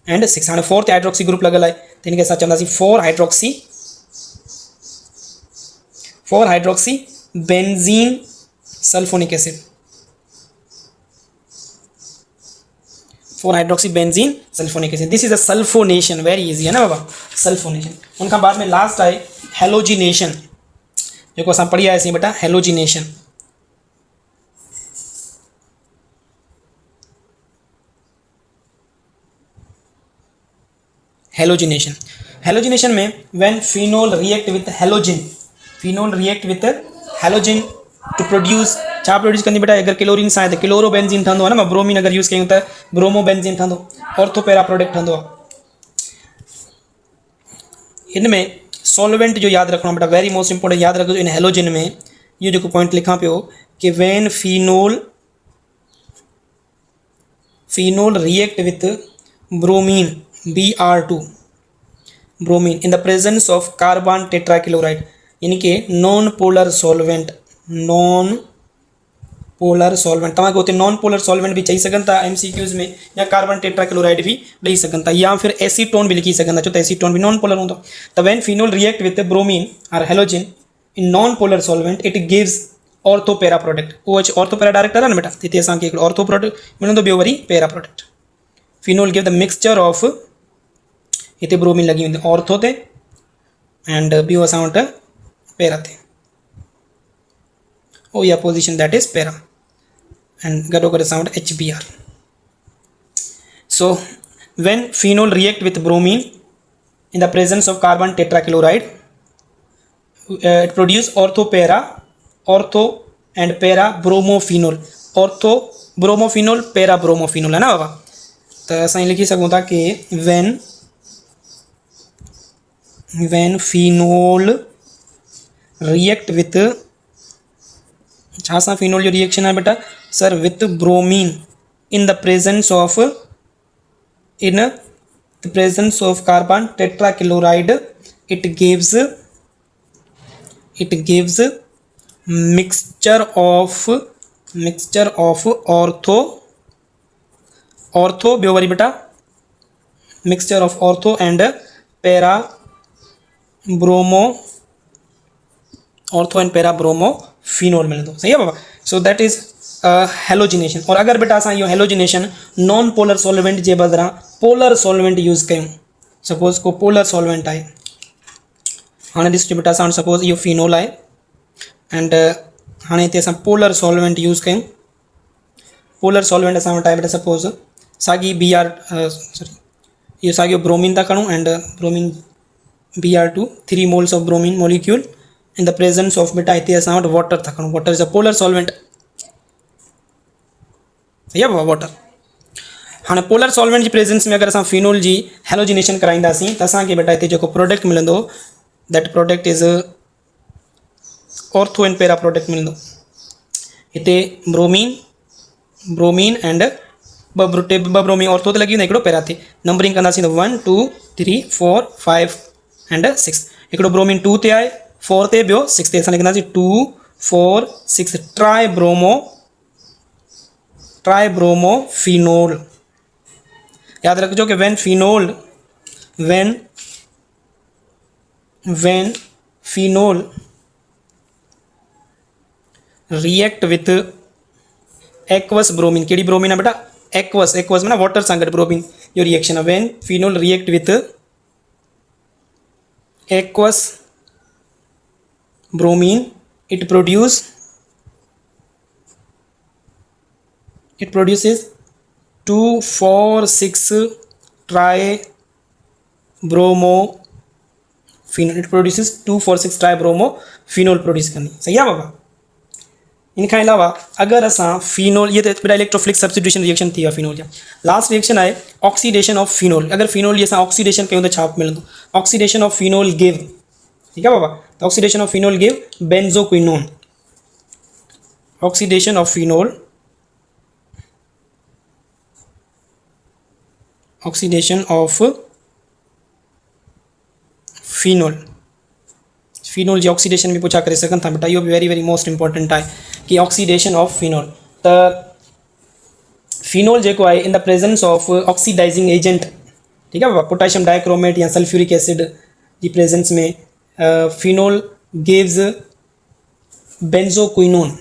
एंड 6। हाणे 4th हाइड्रोक्सी ग्रुप लॻियल आहे त हिनखे असां चवंदासीं 4 hydroxy benzene sulphonic acid. 4 hydroxy benzene sulphonic acid. This is a sulphonation. Very easy है ना बाबा, सल्फोनेशन। उनखां बाद में लास्ट आहे हेलोजिनेशन, जेको असां पढ़ी आयासीं बेटा, हेलोजिनेशन। हेलोजिनेशन में when phenol react with halogen, phenol react with halogen to produce छा प्रोड्यूस कंदी बेटा अगर क्लोरीन सां आहे त क्लोरो बेंजीन ठहंदो आहे न ब्रोमीन अगर यूज़ कयूं त ब्रोमो बेंजीन ठहंदो ऑर्थो पैरा प्रोडक्ट ठहंदो आहे इन में सॉल्वेंट जो याद रखना बेटा वेरी मोस्ट इंपॉर्टेंट याद रखो इन हेलोजन में ये जो पॉइंट लिखा पियो कि when phenol react with bromine Br2 bromine in the presence of carbon tetrachloride यानी कि नॉन पोलर सॉल्वेंट तव्हांखे हुते नॉन पोलर सॉल्वेंट भी चई सघनि था MCQs में या कार्बन टेट्राक्लोराइड भी ॾेई सघनि था या फिर एसीटोन भी लिखी सघनि था छो त एसीटोन भी नॉन पोलर हूंदो त when phenol react with bromine और halogen in non polar solvent it gives ortho para product उहो अची ऑर्थो पैरा डायरेक्ट आहे न बेटा हिते असांखे हिकिड़ो ऑर्थो प्रोडक्ट मिलंदो ॿियो worry para product phenol give the mixture of हिते ब्रोमीन लगी वेंदी ऑर्थो ते एंड ॿियो असां वटि पैरा ते ओ या position that is para and गॾो गॾु असां वटि HBr so when phenol react with bromine in the presence of carbon tetrachloride it produce ortho and para bromophenol ortho bromophenol para bromophenol है ना बाबा तो असां लिखी सघूं था कि when phenol react with छा सां फिनोल जो रिएक्शन है बेटा sir with bromine in the presence of carbon tetrachloride it gives mixture of ortho ॿियो वरी बेटा mixture of ortho and para bromo ortho and para bromo phenol मिलंदो सही है बाबा सो दैट इज हेलोजिनेशन और अगर बेटा असां इहो हेलोजिनेशन नॉन पोलर सॉल्वेंट जे बदिरां पोलर सॉल्वेंट यूज़ कयूं सपोज को पोलर सॉल्वेंट आहे हाणे ॾिसजो बेटा असां सपोज इहो फिनोल आहे एंड हाणे हिते असां पोलर सॉल्वेंट यूज़ कयूं पोलर सॉल्वेंट असां वटि आहे बेटा सपोज साॻी इहो साॻियो ब्रोमीन था खणूं and bromine Br2 3 moles of bromine molecule in the presence of बेटा हिते असां वटि वाटर था खणूं water is a polar solvent सही आहे बाबा वाटर हाणे पोलर सॉल्वेंट जी प्रेजेंस में अगर असां फिनोल जी हेलोजिनेशन कराईंदासीं त असांखे बेटा हिते जेको प्रोडक्ट मिलंदो that product is ortho and para product मिलंदो हिते ब्रोमीन एंड ॿ ब्रोमीन ऑर्थो ते लॻी वेंदा हिकिड़ो पैरा ते नंबरिंग कंदासीं त 1 2 3 4 5 एंड 6 हिकिड़ो ब्रोमीन 2 ते आहे 4 ते ॿियो 6 ते असां लिखंदासीं 2 4 6 ट्राइब्रोमो फिनोल याद रखिजो कि when phenol react with aqueous bromine कहिड़ी ब्रोमीन आहे बेटा एक्वस में ना वाटर सां गॾु ब्रोमीन जो रिएक्शन आहे when phenol react with aqueous bromine it produces 2,4,6 tribromophenol it produces 2,4,6 tribromophenol produce करनी सही है बाबा इनखां अलावा अगर असां फिनोल ये बेटा इलेक्ट्रोफिलिक सब्स्टिट्यूशन रिएक्शन थी आहे फिनोल जा लास्ट रिएक्शन आहे ऑक्सीडेशन ऑफ फिनोल अगर फिनोल जी असां ऑक्सीडेशन कयूं त छा मिलंदो ऑक्सीडेशन ऑफ फिनोल गिव ठीक है बाबा तो oxidation of phenol give benzoquinone oxidation of phenol जी ऑक्सीडेशन भी पूछा करे सघनि था बेटा इहो भी वेरी मोस्ट इंपॉर्टेंट है कि ऑक्सीडेशन ऑफ फिनोल त फिनोल जेको आहे in the presence of oxidising agent ठीक है बाबा पोटेशियम डाइक्रोमेट या सल्फ्यूरिक एसिड की प्रेजेंस में phenol gives benzoquinone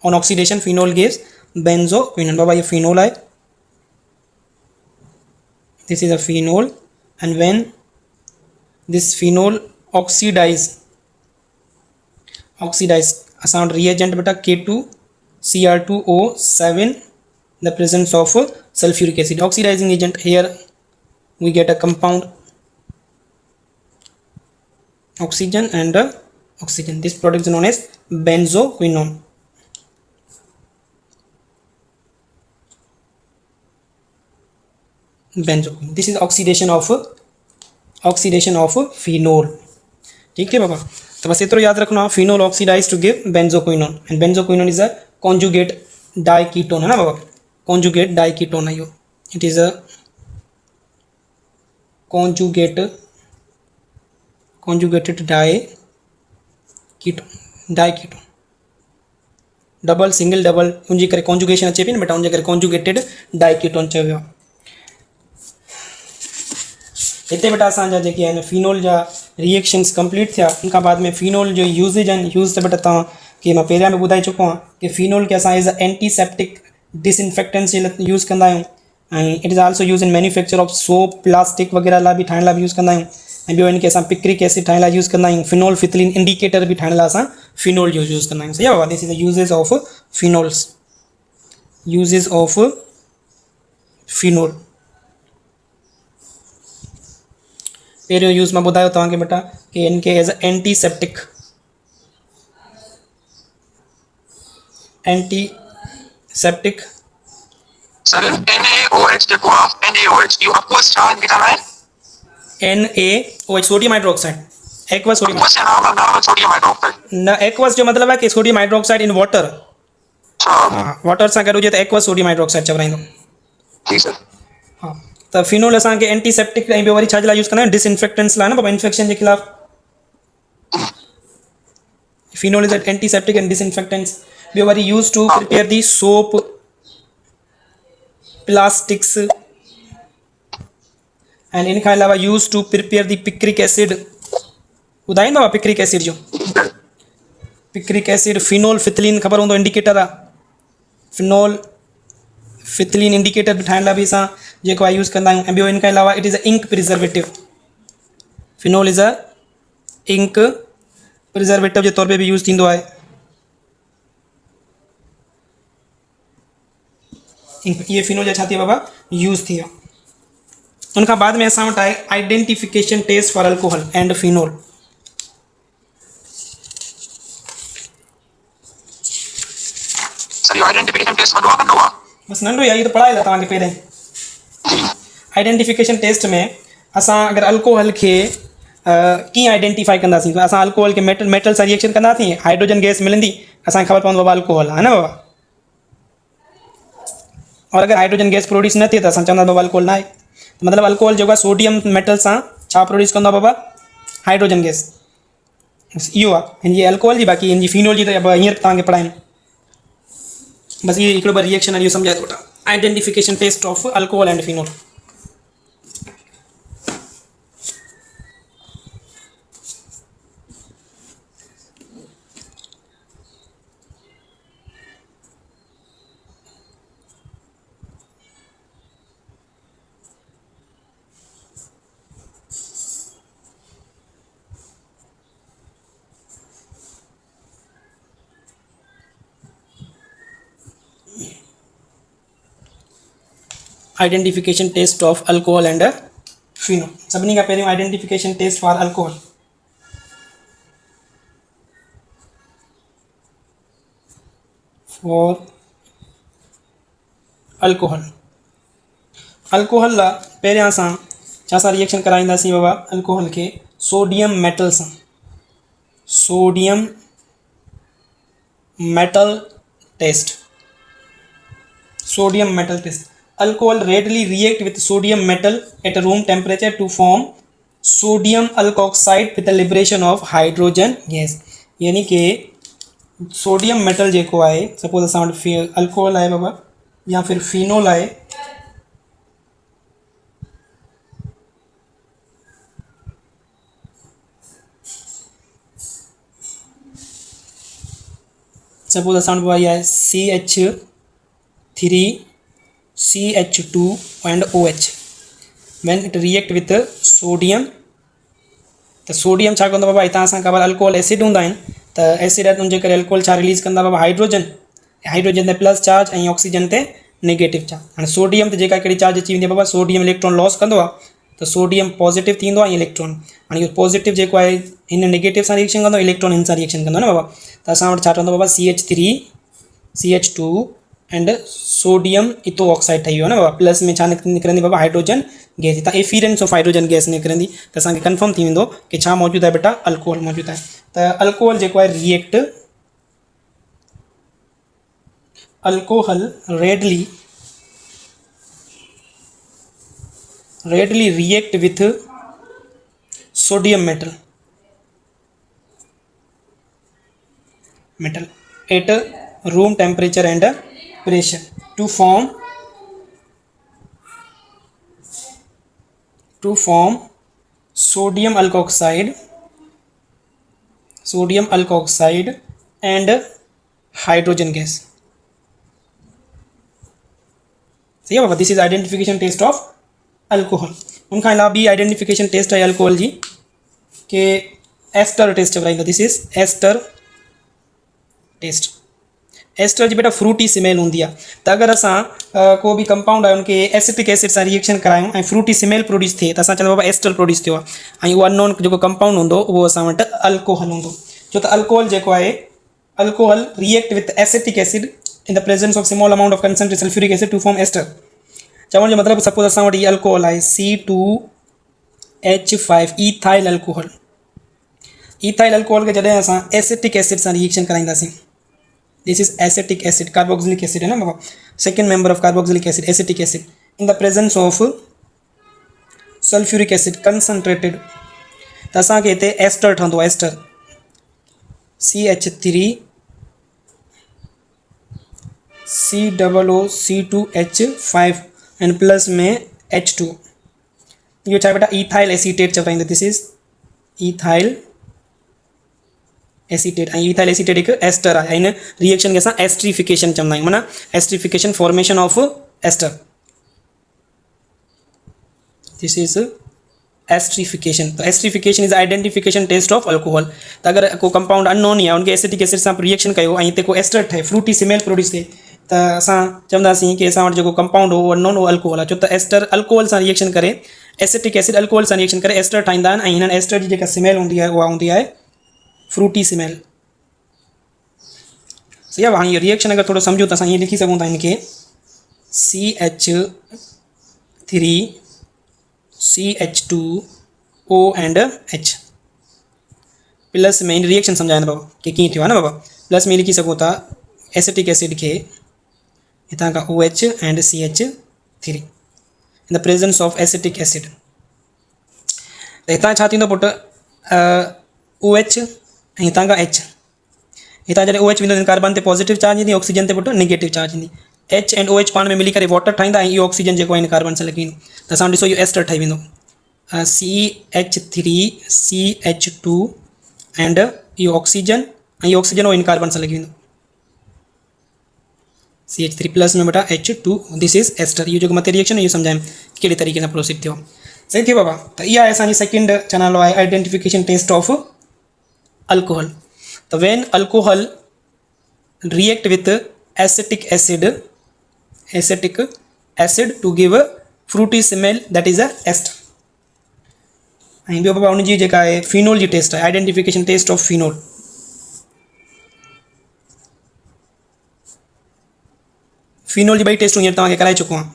on oxidation phenol gives benzoquinone बाबा ये फिनोल है this is a phenol and when this phenol oxidise असां वटि रिएजेंट बेटा K2Cr2O7 the presence of sulfuric acid oxidizing agent here we get a compound oxygen and oxygen. This product is known as benzoquinone. Benzoquinone. This is oxidation of phenol. ठीक है बाबा, तो बस इतना याद रखना, phenol oxidized to give benzoquinone, and benzoquinone is a conjugate diketone है ना बाबा, conjugate diketone है यो, it is a conjugated diketone, double single double उनजी करे कॉन्जुगेशन अचे पई न बेटा, उनजे करे कॉन्जुगेटेड डाइकेटोन चयो वियो। हिते बेटा असांजा जेके आहिनि फिनोल जा रिएक्शन्स कंप्लीट थिया, उन खां बाद में फिनोल जो यूज़ेज आहिनि, यूज़ त बेटा तव्हां खे मां पहिरियां बि ॿुधाए चुको आहियां कि फिनोल खे असां एज़ अ एंटीसेप्टिक डिसइंफेक्टेंट्स जे लाइ यूज़ कंदा आहियूं, ऐं it is also use in manufacture of soap, plastic वग़ैरह लाइ बि ठाहिण लाइ बि यूज़ कंदा आहियूं, ऐं ॿियो हिनखे असां पिक्रिक एसिड ठाहिण लाइ यूज़ कंदा आहियूं, फिनोल फिथिलीन इंडिकेटर बि ठाहिण लाइ असां फिनोल जो यूज़ कंदा आहियूं। सही आहे बाबा, this is the uses of phenols, uses of phenol. पहिरियों यूज़ मां ॿुधायो तव्हांखे बेटा कि इनके एज़ अ एंटीसेप्टिक सर NaOH जेको आहे, NaOH इहो aqueous छा लिखंदा आहिनि? NaOH sodium hydroxide, aqueous sodium, sodium hydroxide न एक्वस जो मतलब है कि सोडियम हाइड्रोक्साइड इन वाटर, हाँ वाटर सां गॾु हुजे त एक्वस सोडियम हाइड्रोक्साइड चवराईंदो। जी सर। हाँ, त फिनोल असांखे एंटीसेप्टिक ऐं ॿियो वरी छा जे लाइ यूज़ कंदा आहियूं, डिसइंफेक्टेंट्स लाइ न बाबा, इन्फेक्शन जे ख़िलाफ़। Phenol is antiseptic and disinfectants. ॿियो वरी use to prepare the soap, plastics, and इन खां अलावा use to prepare the picric acid. ॿुधाईंदो आहे पिक्रिक एसिड जो, पिक्रिक एसिड फिनोल फिथिलीन ख़बर हूंदो इंडिकेटर आहे, फिनोल फिथिलीन इंडिकेटर बि ठाहिण लाइ बि असां जेको आहे यूज़ कंदा आहियूं। ऐं ॿियो इन खां अलावा it is a ink preservative, phenol is a ink preservative जे तौर पे बि यूज़ थींदो आहे। ये फिनोल जा छा थी बाबा यूज़ थी विया। उन खां बाद में असां वटि आहे identification test for alcohol and phenol. Sir identification test वॾो आहे नंढो आहे? बस नंढो ई आहे, इहो त पढ़ाए तव्हांखे पहिरें। आइडेंटिफिकेशन टेस्ट में असां अगरि अल्कोहल खे कीअं आइडेंटिफाई कंदासीं, त असां अल्कोहल खे मेटल सां रिएक्शन कंदासीं, हाइड्रोजन गैस मिलंदी, असांखे ख़बर पवंदो बाबा अल्कोहल आहे न बाबा। और अगर हाइड्रोजन गैस प्रोड्यूस न थिए त असां चवंदा बाबा अल्कोहल ना आहे। मतलब अल्कोहल जो आहे सोडियम मेटल सां छा प्रोड्यूस कंदो बाबा, हाइड्रोजन गैस। इहो आहे हिनजी अल्कोहल जी, बाक़ी हिनजी फिनोल जी त हींअर तव्हांखे पढ़ाइनि। बस ये हिकिड़ो बार रिएक्शन आहे, इहो सम्झाए थो वठां, identification test of alcohol and phenol. Identification test of alcohol and phenol. सभिनी खां पहिरियों identification test for alcohol. For alcohol, alcohol लाइ पहिरियां असां छा सां रिएक्शन कराईंदासीं बाबा, अल्कोहल खे सोडियम मेटल सां, sodium metal test, sodium metal test. Alcohol readily react with sodium metal at a room temperature to form sodium alkoxide with the liberation of hydrogen gas. यानी कि सोडियम मेटल जेको आहे, suppose असां वटि alcohol आहे बाबा या फिर फिनोल आहे, सपोज असां वटि आहे CH3CH2 and OH. when it react with sodium, त सोडियम छा कंदो बाबा, हितां असां ख़बर अल्कोहल एसिड हूंदा आहिनि, त एसिड आहे उनजे करे अल्कोहल छा रिलीज़ कंदा बाबा, हाइड्रोजन, हाइड्रोजन ते प्लस चार्ज ऐं ऑक्सीजन ते नेगेटिव चार्ज। हाणे सोडियम ते जेका कहिड़ी चार्ज अची वेंदी आहे बाबा, सोडियम इलेक्ट्रॉन लॉस कंदो आहे, त सोडियम पॉजिटिव थींदो आहे इलेक्ट्रॉन हाणे इहो पॉजिटिव जेको आहे हिन नेगेटिव सां रिएक्शन कंदो इलेक्ट्रॉन हिन सां रिएक्शन कंदो न बाबा त असां वटि छा ठहंदो बाबा CH3 CH2 and sodium ethoxide ठही वियो न बाबा प्लस में छा निकिरंदी बाबा हाइड्रोजन गैस त एफिरेंस ऑफ हाइड्रोजन गैस निकिरंदी त असांखे कंफर्म थी वेंदो कि छा मौजूदु आहे बेटा अल्कोहल मौजूदु आहे त अल्कोहल जेको आहे react alcohol readily react with sodium metal at room temperature and pressure to form sodium alkoxide and hydrogen gas. सही है बाबा this is identification test of alcohol उनका अलावा भी आइडेंटिफिकेशन टेस्ट है अल्कोहल जी के एस्टर टेस्ट है this is ester test ester जी बेटा फ्रूटी स्मेल होंगी है तो अगर असां को भी कंपाउंड है उनके एसिटिक एसिड से रिएक्शन करायूं ऐं फ्रूटी स्मेल प्रोड्यूस थे तो असां चवंदा बाबा एस्टर प्रोड्यूस थियो आहे ऐं उहो अननोन जो कंपाउंड होंदो उहो असां वटि अल्कोहल होंदो छो त अल्कोहल जेको आहे alcohol react with acetic acid in the presence of small amount of concentrated sulfuric acid to form ester चवण जो मतलब सपोज असां वटि अल्कोहल आहे C2H5 इथाइल अल्कोहल के जॾहिं असां एसिटिक एसिड सां रिएक्शन कराईंदासीं this is acetic acid carboxylic acid है ना बाबा second member of carboxylic acid acetic acid in the presence of sulphuric acid concentrated त असांखे हिते एस्टर ठहंदो ester CH3 COOC2H5 and plus में H2 इहो छा बेटा इथाइल एसीटेट चवाईंदो दिस इज इथाइल एसीटेट ऐं इथाइल एसीटेट हिकु एस्टर आहे हिन रिएक्शन खे असां एस्ट्रीफिकेशन चवंदा आहियूं माना esterification formation of ester this is esterification तो esterification is identification test of alcohol तो अगर को कंपाउंड अननोन या उनके एसिटिक एसिड सां रिएक्शन कयो ऐं हिते को एस्टर ठहे फ्रूटी स्मेल प्रोड्यूस थिए त असां चवंदासीं कि असां वटि जेको कंपाउंड हो अननोन उहो अल्कोहल आहे छो त एस्टर अल्कोहल सां रिएक्शन करे एसिटिक एसिड अल्कोहल सां रिएक्शन करे एस्टर ठाहींदा आहिनि ऐं हिननि एस्टर जी जेका स्मेल हूंदी आहे उहा हूंदी आहे फ्रूटी स्मेल सही आहे हाणे इहो रिएक्शन अगरि थोरो सम्झूं त असां ईअं लिखी सघूं था हिनखे CH3 CH2O and H plus में रिएक्शन सम्झाईंदा बाबा कि कीअं थियो आहे न बाबा प्लस में लिखी सघूं था एसिटिक एसिड के हितां खां OH and CH3 in the presence of acetic acid त हितां छा थींदो पुट OH ऐं हितां खां H हितां जॾहिं OH वेंदो कार्बन ते पॉजिटिव चार्ज ईंदी ऑक्सीजन ते पुट नेगेटिव चार्ज ईंदी H एंड OH पाण में मिली करे वाटर ठाहींदा ऐं इहो ऑक्सीजन जेको आहे हिन कार्बन सां लॻी वेंदो त असां ॾिसो इहो एस्टर ठही वेंदो CH3 CH2 एंड इहो ऑक्सीजन ऐं इहो ऑक्सीजन हिन कार्बन सां लॻी वेंदो CH3 प्लस में बेटा H2 दिस इज एस्टर इहो जेको मथे रिएक्शन इहो सम्झायूं कहिड़े तरीक़े सां प्रोसीड थियो सही थियो बाबा त इहा आहे असांजी सेकेंड चैनल आहे आइडेंटिफिकेशन टेस्ट ऑफ अल्कोहल त when alcohol react with acetic acid to give fruity smell that is a ester ऐं ॿियो बाबा उनजी जेका आहे फिनोल जी टेस्ट आहे identification test of phenol phenol जी ॿई टेस्टूं हींअर तव्हांखे कराए चुको आहियां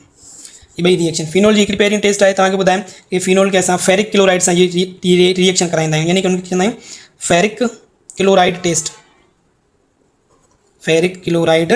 ये ॿई रिएक्शन फिनोल जी हिकिड़ी पहिरीं टेस्ट आहे तव्हांखे ॿुधायूं कि फिनोल खे असां फेरिक क्लोराइड सां रिएक्शन कराईंदा आहियूं यानी कि उनखे चवंदा आहियूं ferric chloride test ferric chloride